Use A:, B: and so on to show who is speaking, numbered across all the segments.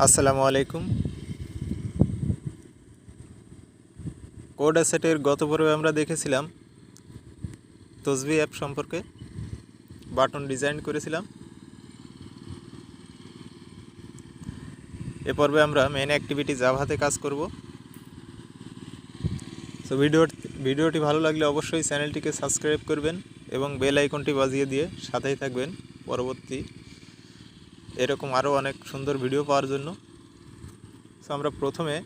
A: আসসালামু আলাইকুম। কোড অ্যাসেটের গত পর্বে আমরা দেখেছিলাম তসবিহ অ্যাপ সম্পর্কে, বাটন ডিজাইন করেছিলাম। এ পর্বে আমরা মেন অ্যাক্টিভিটি জাভাতে কাজ করব। সো ভিডিওটি ভালো লাগলে অবশ্যই চ্যানেলটিকে সাবস্ক্রাইব করবেন এবং বেল আইকনটি বাজিয়ে দিয়ে সাথেই থাকবেন পরবর্তী এরকম আরও অনেক সুন্দর ভিডিও পাওয়ার জন্য। সো আমরা প্রথমে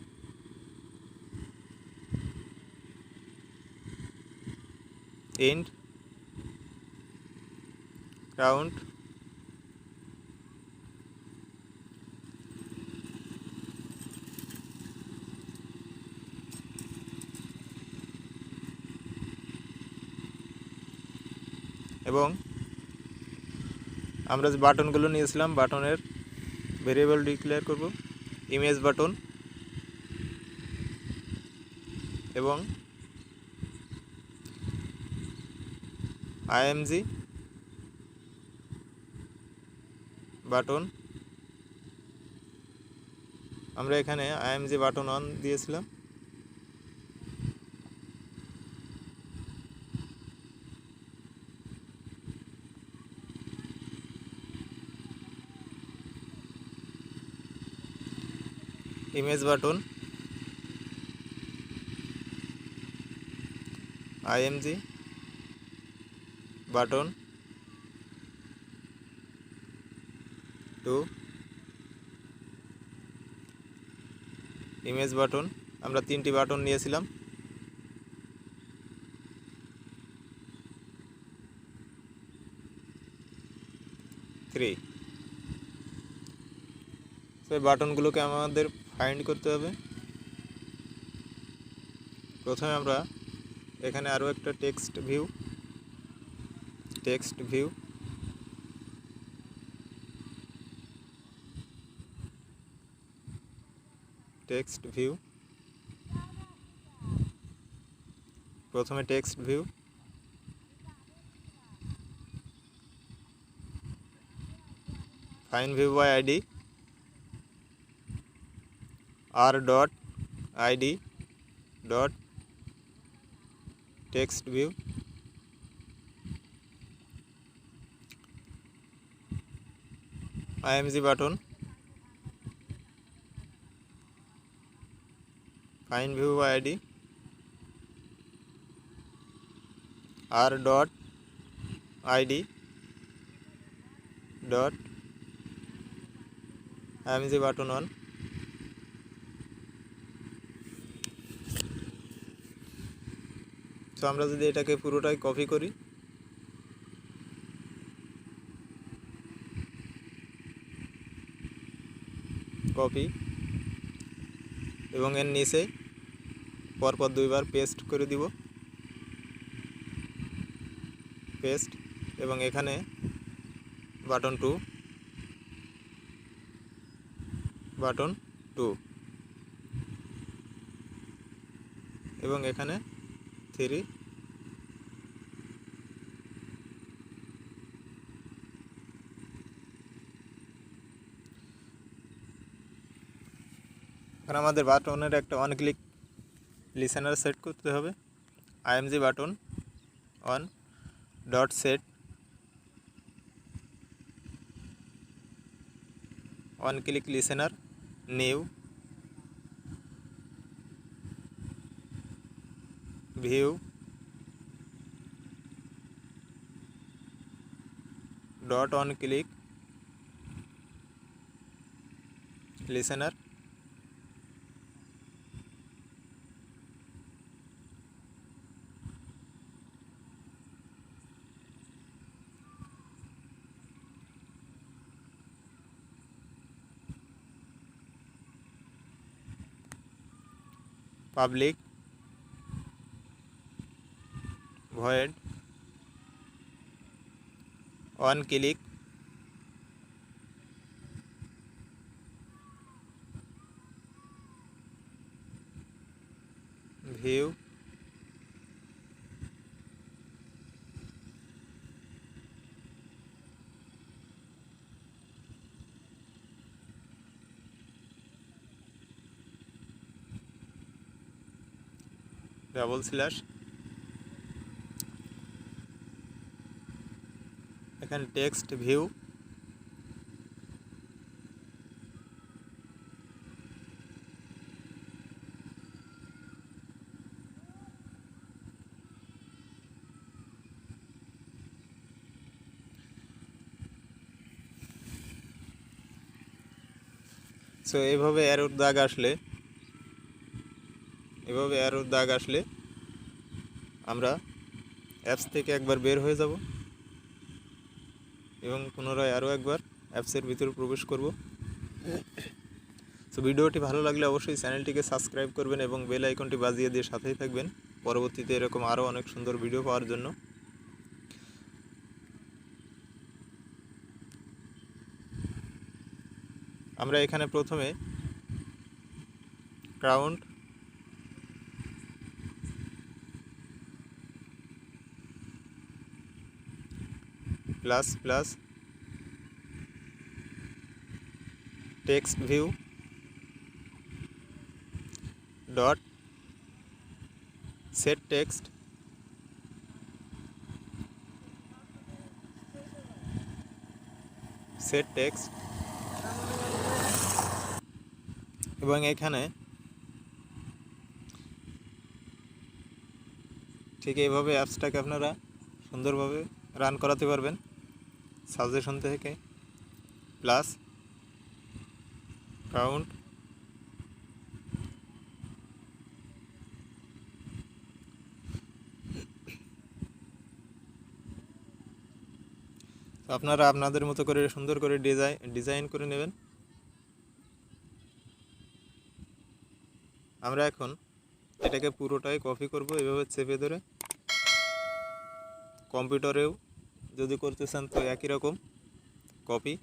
A: ইন্ট কাউন্ট এবং আমরা যে বাটনগুলো নিয়েছিলাম বাটনের ভেরিয়েবল ডিক্লেয়ার করব, ইমেজ বাটন এবং আইএমজি বাটন। আমরা এখানে আইএমজি বাটন অন দিয়েছিলাম। Image button IMG button two image button. আমরা তিনটি বাটন নিয়েছিলাম। থ্রি। সেই বাটনগুলোকে আমাদের ফাইন্ড করতে হবে। প্রথমে আমরা এখানে আরও একটা টেক্সট ভিউ টেক্সট ভিউ প্রথমে text view, find view by ID R dot ID dot text view. IMG button find view by ID R dot ID dot IMG button on. তো আমরা যদি এটাকে পুরোটাই কপি করি, কপি এবং এর নিচে পরপর দুইবার পেস্ট করে দিব, পেস্ট। এবং এখানে বাটন টু এবং এখানে থ্রি। এখন আমাদের বাটনের একটা অন ক্লিক লিসেনার সেট করতে হবে। IMG button on dot set on click listener new view dot on click listener. Public void on click view // এখানে টেক্সট ভিউ, সো এভাবে অ্যারোর দাগ আসলে আমরা অ্যাপস থেকে একবার বের হয়ে যাব এবং পুনরায় আরও একবার অ্যাপসের ভিতরে প্রবেশ করব। সো ভিডিওটি ভালো লাগলে অবশ্যই চ্যানেলটিকে সাবস্ক্রাইব করবেন এবং বেল আইকনটি বাজিয়ে দিয়ে সাথেই থাকবেন পরবর্তীতে এরকম আরও অনেক সুন্দর ভিডিও পাওয়ার জন্য। আমরা এখানে প্রথমে count plus plus text view dot set text এবং এখানে ঠিক এইভাবে অ্যাপসটাকে আপনারা সুন্দরভাবে রান করাতে পারবেন। সাজেশন থেকে প্লাস কাউন্ট আপনারা আপনাদের মতো করে সুন্দর করে ডিজাইন করে নেবেন। আমরা এখন এটাকে পুরোটাই কপি করব, এভাবে চেপে ধরে। কম্পিউটারেও যদি করতে চান তো একই রকম কপি,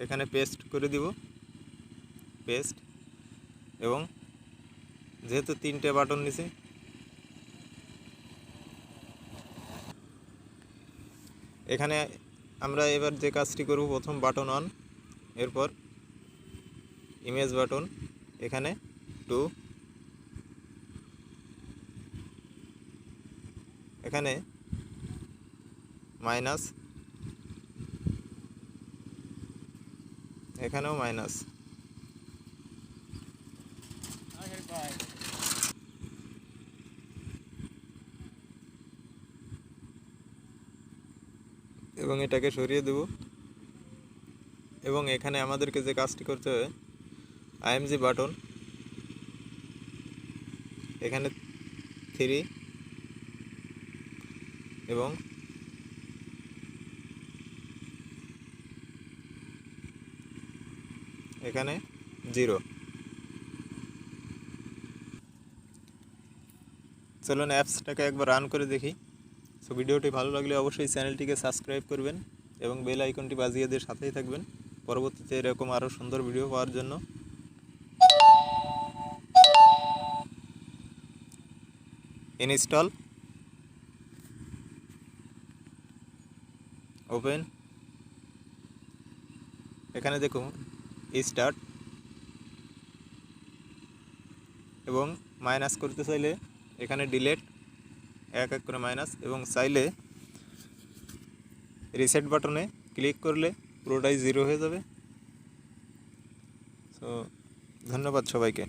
A: এখানে পেস্ট করে দিব, পেস্ট। এবং যেহেতু 3টে বাটন নিচে, এখানে আমরা এবার যে কাজটি করব, প্রথম বাটন 1, এরপর ইমেজ বাটন, এখানে 2, এখানে মাইনাস, এখানেও মাইনাস, এবং এটাকে সরিয়ে দেব। এবং এখানে আমাদেরকে যে কাজটি করতে হবে, আইএমজি বাটন, এখানে 3 এবং এখানে 0। চলুন অ্যাপসটাকে একবার রান করে দেখি। সো ভিডিওটি ভালো লাগলে অবশ্যই চ্যানেলটিকে সাবস্ক্রাইব করবেন এবং বেল আইকনটি বাজিয়ে দিয়ে সাথেই থাকবেন পরবর্তীতে এরকম আরও সুন্দর ভিডিও পাওয়ার জন্য। ইনস্টল, ওপেন, এখানে দেখুন স্টার্ট, এবং মাইনাস করতে চাইলে এখানে ডিলেট, এক এক করে মাইনাস, এবং চাইলে রিসেট বাটনে ক্লিক করলে পুরোটাই 0 হয়ে যাবে। সো ধন্যবাদ সবাইকে।